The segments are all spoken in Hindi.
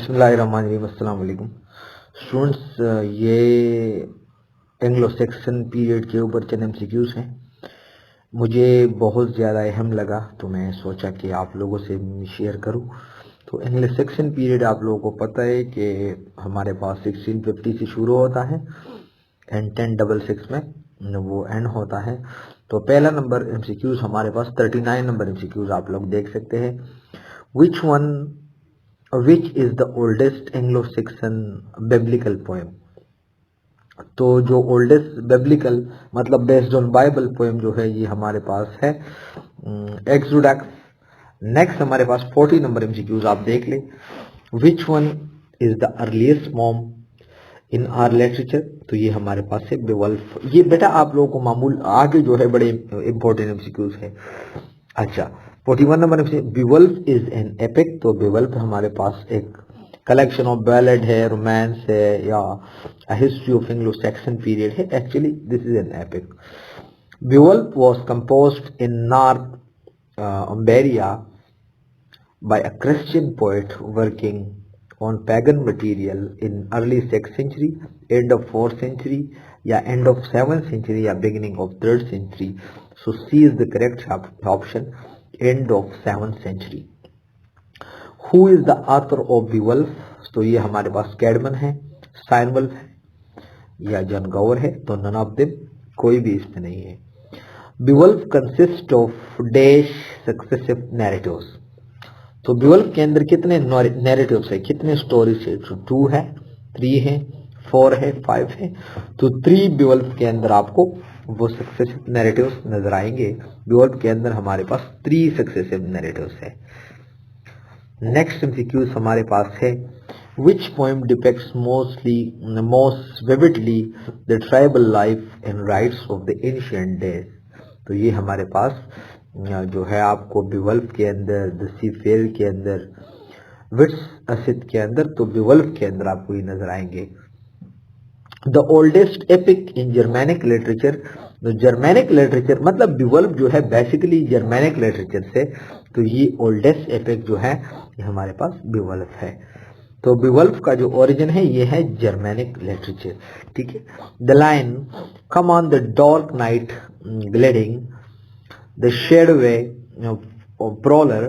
बिस्मिल्लाहिर्रहमानिर्रहीम, अस्सलाम वालेकुम स्टूडेंट्स। ये एंग्लो सेक्सन पीरियड के ऊपर चंद MCQs हैं। मुझे बहुत ज़्यादा अहम लगा तो मैं सोचा कि आप लोगों से शेयर करूं। तो एंग्लो सेक्सन पीरियड आप लोगों को पता है कि हमारे पास 1650 से शुरू होता है एंड 1066 में वो एंड होता है। तो पहला नंबर MCQs हमारे पास 39 नंबर MCQs आप लोग देख सकते हैं। Which is the oldest Anglo section biblical poem. तो जो ओल्डेस्ट बिब्लिकल मतलब बेस्ड ऑन बाइबल पोएम जो है ये हमारे पास है एक्सोडस। नेक्स्ट हमारे पास 40 नंबर MCQs आप देख ले। Which one is the earliest mom in are literature. तो ये हमारे पास है बेवल्फ। ये बेटा आप लोगों को मामूल आगे जो है बड़े इंपॉर्टेंट MCQs है। अच्छा 41 नंबर में बेवल्फ इज एन एपिक। तो बेवल्फ हमारे पास एक कलेक्शन ऑफ बैलेड है, रोमांस है या history of Anglo Saxon period है। Actually this is an epic. Beowulf was composed in Northumbria by a Christian poet working on pagan material in early 6th century, end of 4th century, या end of 7th century या beginning of 3rd century. So C is the correct option, end of 7th century. Who is the author of Beowulf? तो ये हमारे पास कैडमन है, साइनवल्फ है या जॉन गॉवर है। तो नन ऑफ देम, कोई भी इसमें नहीं है। Beowulf consists of dash successive narratives. तो बेवल्फ के अंदर कितने नैरेटिव्स है, कितने स्टोरीज है? तो 2 है, 3 है, 4 है, 5 है। तो 3 बेवल्फ के अंदर आपको वो सक्सेसिव नैरेटिव्स नजर आएंगे। बेवल्फ के अंदर हमारे पास 3 सक्सेसिव नैरेटिव्स है। नेक्स्ट MCQs हमारे पास है which poem depicts most vividly the tribal life and rights of the ancient days. तो ये हमारे पास जो है आपको बेवल्फ के अंदर, द सीफेयर के अंदर, विट्स असित के अंदर, तो बेवल्फ के अंदर आपको ये नजर आएंगे। The oldest epic in Germanic literature. Germanic literature मतलब बेवल्फ जो है बेसिकली जर्मैनिक लिटरेचर से, तो ये ओल्डेस्ट एपिक जो है ये हमारे पास बेवल्फ है। तो बेवल्फ का जो ओरिजिन है ये है जर्मैनिक लिटरेचर। ठीक है। The line come on the dark night gliding the shadoway prowler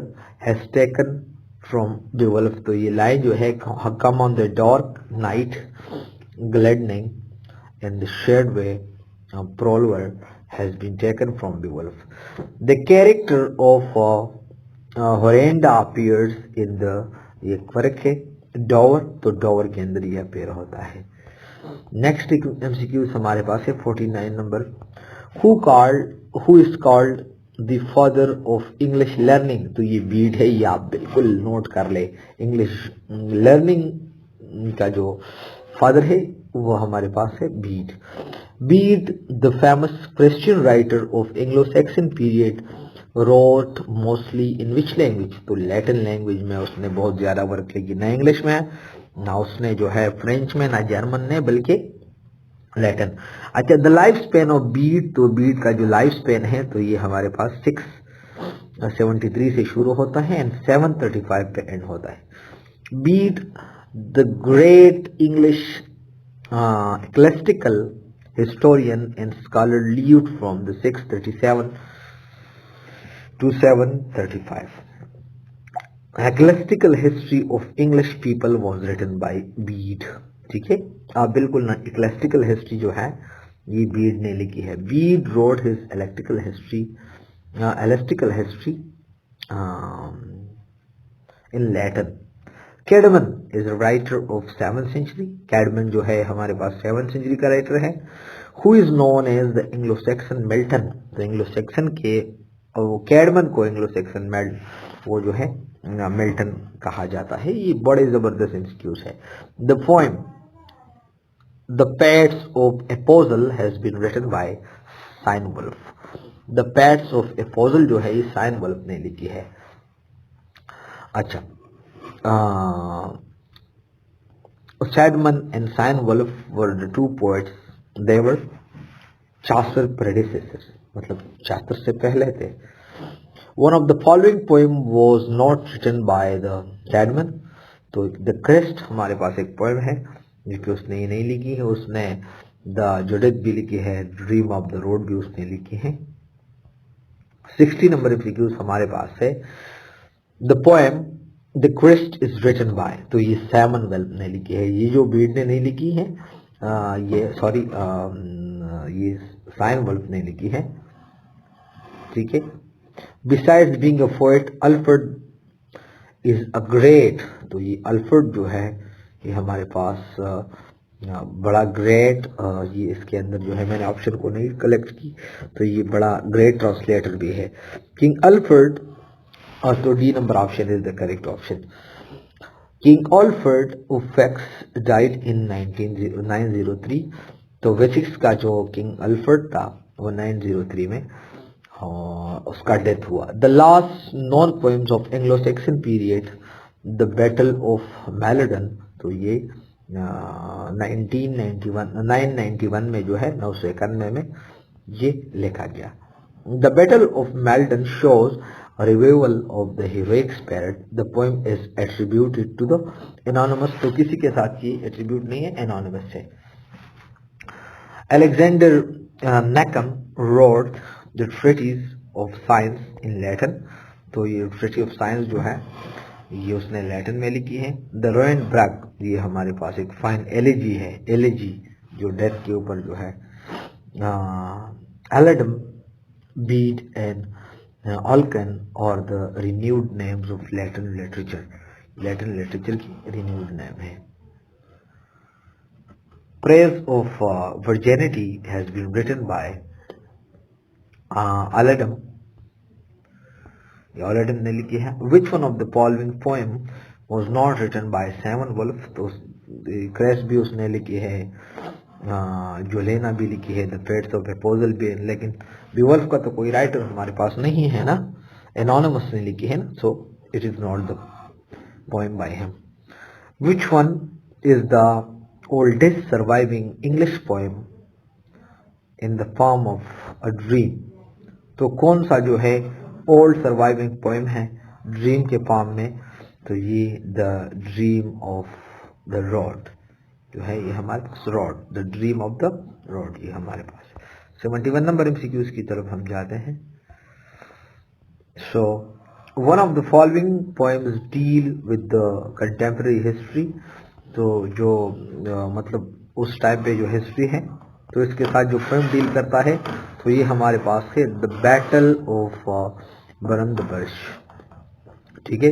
has taken from Beowulf। तो ये लाइन जो है come on the dark night gladdening and the shadoway prowler has been taken from Beowulf। The character of Horrenda appears in the, ये फर्क है, डॉवर। तो डॉवर के अंदर ये अपेयर होता है। नेक्स्ट MCQ हमारे पास है 49 number. Who is called the father of English learning. तो ये बीड है, ये आप बिल्कुल नोट कर ले। इंग्लिश लर्निंग का जो फादर है वो हमारे पास है Bede. Bede the famous Christian writer of Anglo Saxon period wrote mostly in which language. तो लैटिन लैंग्वेज में उसने बहुत ज्यादा वर्क किया, ना इंग्लिश में ना उसने जो है फ्रेंच में, ना जर्मन ने, बल्कि लैटिन। अच्छा the life span of Beed. तो बीड का जो लाइफ स्पेन है तो ये हमारे पास 673 से शुरू होता है एंड 735 पे एंड होता है। Bede the great English ecclesiastical historian and scholar lived from the 637 to 735। Ecclesiastical history of English people was written by Bede. ठीक है, आप बिल्कुल ना, इक्लेस्टिकल हिस्ट्री जो है ये बीड ने लिखी है। Bede wrote his ecclesiastical history in Latin. Caedmon is writer of 7th century. Caedmon जो है हमारे पास 7th सेंचुरी का राइटर है। Who is known as the Anglo Saxon Milton. तो एंग्लो सैक्सन के कैडमन को एंग्लो सैक्सन वो जो है मिल्टन कहा जाता है। ये बड़े जबरदस्त MCQs है। The poem The Pets of Apostle has been written by Sainwolf। The Pets of Apostle जो है ये Sainwolf ने लिखी है। अच्छा Stedman and Sainwolf were the 2 poets। They were Chaucer predecessors, मतलब Chaucer से पहले थे। One of the following poem was not written by the Stedman। तो द क्रेस्ट हमारे पास एक पोएम है जो कि उसने ये नहीं लिखी है, उसने द जुडिथ भी लिखी है, ड्रीम ऑफ द रोड भी उसने लिखी है। 60 नंबर एमसीक्यूज हमारे पास है। The poem the crest is written by, तो ये सैमन वेल्फ ने लिखी है, ये जो बीड ने नहीं लिखी है, ये सॉरी ये साइन वल्फ ने लिखी है, ठीक है। Besides being a poet Alfred is a great, तो ये अल्फ्रेड जो है ये हमारे पास बड़ा ग्रेट, ये इसके अंदर जो है मैंने ऑप्शन को नहीं कलेक्ट की, तो ये बड़ा ग्रेट ट्रांसलेटर भी है किंग अल्फ्रेड, और तो D number option is the correct option. King Alfred of Wessex died in 903, तो वेसिक्स का जो किंग अल्फ्रेड था वो 903 में उसका डेथ हुआ। The last known poems of Anglo Saxon period the battle of Maldon, तो ये 991 में जो है 991 में ये लिखा गया। The battle of Maldon shows revival of the heroic spirit, the poem is attributed to the anonymous, तो किसी के साथ ये एट्रीब्यूट नहीं है, एनोनिमस है। Alexander Neckham wrote the treatise of science in Latin, तो ये treatise of science जो है ये उसने लैटिन में लिखी है। द रोइन ब्रैक, ये हमारे पास एक फाइन एलिजी है, एलिजी जो डेथ के ऊपर जो है। एलडम बीड एंड ऑल्कन और the renewed names of Latin literature, Latin literature की रिन्यूड नेम है। Praise of Virginity has been written by Aladam. Aladam ने लिखी है। Which one of the following poem was not written by Simon Wolf? तो क्रेस भी उसने लिखी है, जोलेना भी लिखी है, द फेट्स ऑफ एपोजल भी, लेकिन बीवल्फ का तो कोई राइटर हमारे पास नहीं है ना, एनोनिमस ने लिखी है ना, so it is not the poem by him. Which one is the oldest surviving English poem in the form of a dream? तो कौन सा जो है ओल्ड सर्वाइविंग पोएम है ड्रीम के फॉर्म में, तो ये the dream of the rood जो है, ये हमारे पास rood, the dream of the rood, ये हमारे पास। 71 नंबर एमसीक्यूज की तरफ हम जाते हैं। So one of the following poems deal with the contemporary history, तो जो मतलब उस टाइम पे जो हिस्ट्री है, तो इसके साथ जो पोएम डील करता है, तो ये हमारे पास है द बैटल ऑफ बरंदबर्श, ठीक है।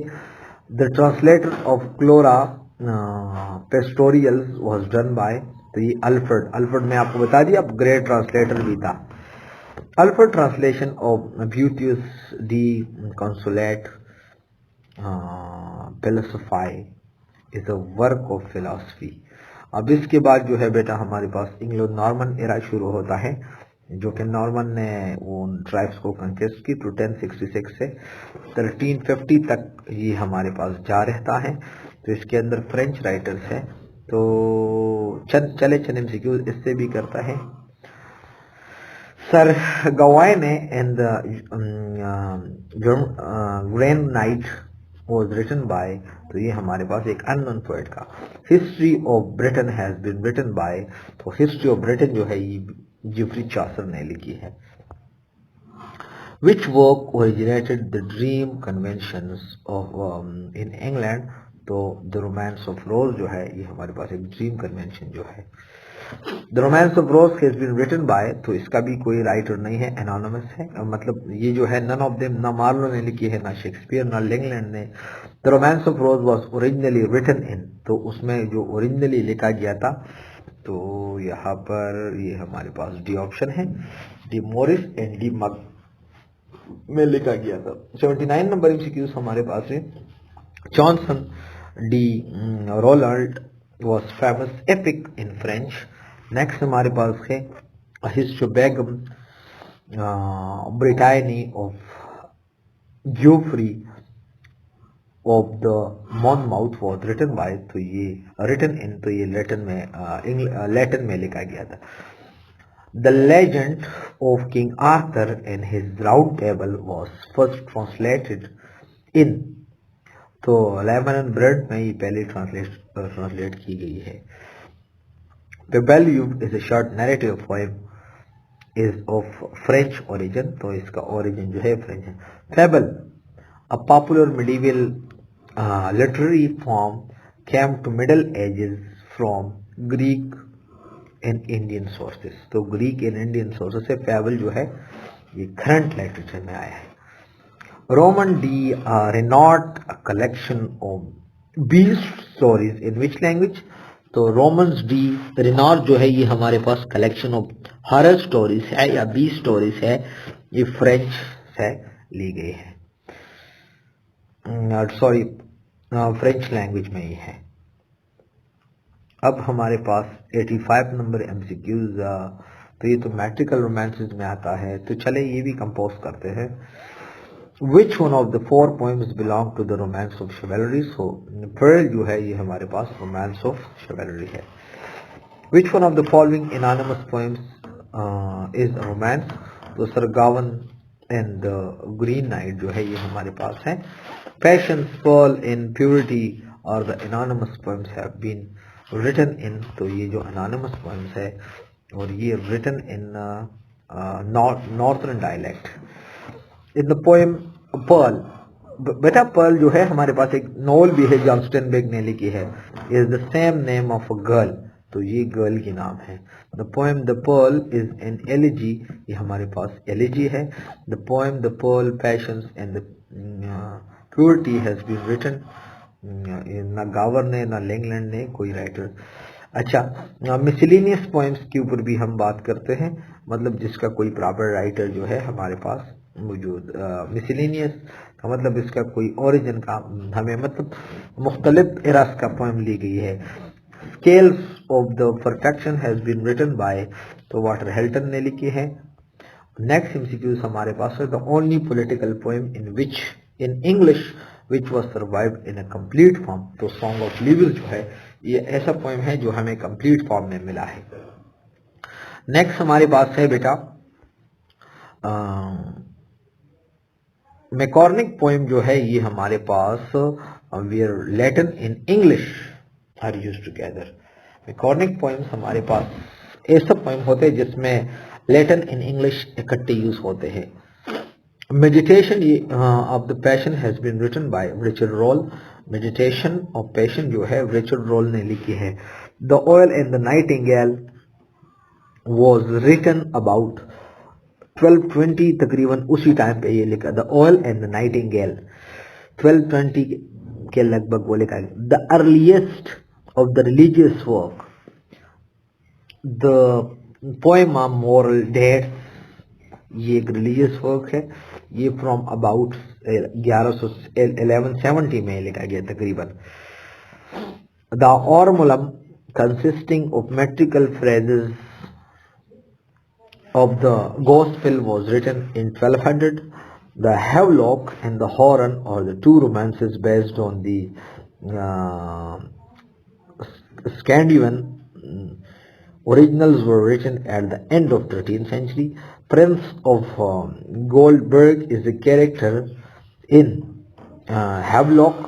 The translator of Cura Pastoralis was done by, तो ये अल्फ्रेड, अल्फ्रेड ने आपको बता दिया, अब ग्रेट ट्रांसलेटर भी था। Alfred translation of Boethius De Consolatione Philosophiae is a work of philosophy. अब इसके बाद जो है बेटा हमारे पास इंग्लो नॉर्मन एरा शुरू होता है, जो कि नॉर्मन ने उन ट्राइब्स को कंक्वेस्ट की, तो 1066 से 1350 तक ये हमारे पास जा रहता है। तो इसके अंदर फ्रेंच राइटर्स हैं, तो चले एमसीक्यू इससे भी करता है। सर गवाई ने and grand knight was written by, तो ये हमारे पास एक अननोन पोएट का। History of Britain has been written by, तो हिस्ट्री ऑफ ब्रिटेन जो है ये जेफरी चॉसर ने लिखी है। Which work originated the dream conventions of in England, तो द रोमांस ऑफ रोज जो है ये हमारे पास एक ड्रीम कन्वेंशन जो है। The romance of rose has been written by, तो इसका भी कोई राइटर नहीं है, एनोनिमस है, मतलब ये जो है नन ऑफ देम, ना मार्लो ने लिखी है, ना शेक्सपियर, ना लिंगलैंड ने। The romance of rose was originally written in, तो उसमें जो ओरिजिनली लिखा गया था, तो यहाँ पर ये हमारे पास डी ऑप्शन है, डी मोरिस एंड डी मग में लिखा गया था। 79 नंबर एमसीक्यूज हमारे पास है। Chanson de Roland was famous epic in French. Next हमारे पास है Historia Regum Britanniae of Geoffrey of the Monmouth was written by, तो ये written in, तो ये लैटिन में लिखा गया था। The legend of King Arthur and his round table was first translated in तो लेमन एंड ब्रेड में ये पहले ट्रांसलेट की गई है। Rebellion is a short narrative poem is of French origin, तो इसका origin जो है फ्रेंच है। Fable, a popular medieval literary form, came to Middle Ages from Greek and Indian sources, तो Greek and Indian sources से fable जो है ये current literature में आया है। Roman D Renaud, a collection of beast stories in which language, तो रोमन्स डी रिनार जो है ये हमारे पास कलेक्शन ऑफ हॉरर स्टोरीज है या बी स्टोरीज है, ये फ्रेंच से ली गई है, सॉरी फ्रेंच लैंग्वेज में ही है। अब हमारे पास 85 नंबर एमसीक्यूज, तो ये तो मैट्रिकल रोमांसेस में आता है, तो चले ये भी कंपोज करते हैं। Which one of the four poems belong to the romance of chivalry? So Pearl जो है ये हमारे पास romance of chivalry है। Which one of the following anonymous poems is a romance? तो Sir Gawain and the Green Knight जो है ये हमारे पास है। Passion, Pearl, and Purity or the anonymous poems have been written in, तो ये जो anonymous poems है और ये written in northern dialect। In the poem Pearl, बेटा पर्ल जो है हमारे पास एक नॉवल भी है जॉन्स्टन बेग ने लिखी है, is the same name of a girl, तो ये गर्ल की नाम है। The poem the pearl is an elegy, ये हमारे पास एलिजी है। The poem the pearl patience and the purity has been written, ना गावर ने ना लैंगलैंड ने कोई राइटर। अच्छा, मिसलिनियस पोएम्स के ऊपर भी हम बात करते हैं, मतलब जिसका कोई प्रॉपर राइटर जो है हमारे पास मौजूद। मिसलिनियस का मतलब इसका कोई ओरिजिन का हमें मतलब मुख्तलिफ इरास का पोएम ली गई है। Scales of the perfection has been written by, तो वाटर हेल्टन ने लिखी है। नेक्स्ट एमसीक्यूज हमारे पास है, the only political poem in which in English which was survived in a complete form, तो सॉन्ग ऑफ लिविस जो है ये ऐसा पोएम है जो हमें कंप्लीट फॉर्म में मिला है। नेक्स्ट हमारे पास है बेटा मैकॉर्निक पोएम जो है ये हमारे पास where Latin in English are used together. Macaronic poems हमारे पास ऐसा पोएम होते हैं जिसमें लैटिन इन इंग्लिश इकट्ठे यूज होते हैं। Meditation of the passion has been written by Richard Rolle, meditation of passion जो है रिचर्ड रोल ने लिखी है। The owl and the nightingale was written about 1220, तकरीबन उसी टाइम पे ये लिखा। The owl and the nightingale 1220 के लगभग वो लिखा है। The earliest of the religious work, the poem of moral dates, ये एक रिलीजियस वर्क है, ये फ्रॉम अबाउट 1170 में लिखा गया तकरीबन। The Ormulum consisting of metrical phrases of the gospel was written in 1200. The Havelock and the Horan are the two romances based on the Scandinavian originals were written at the end of 13th century. Prince of Goldberg is a character in Havelock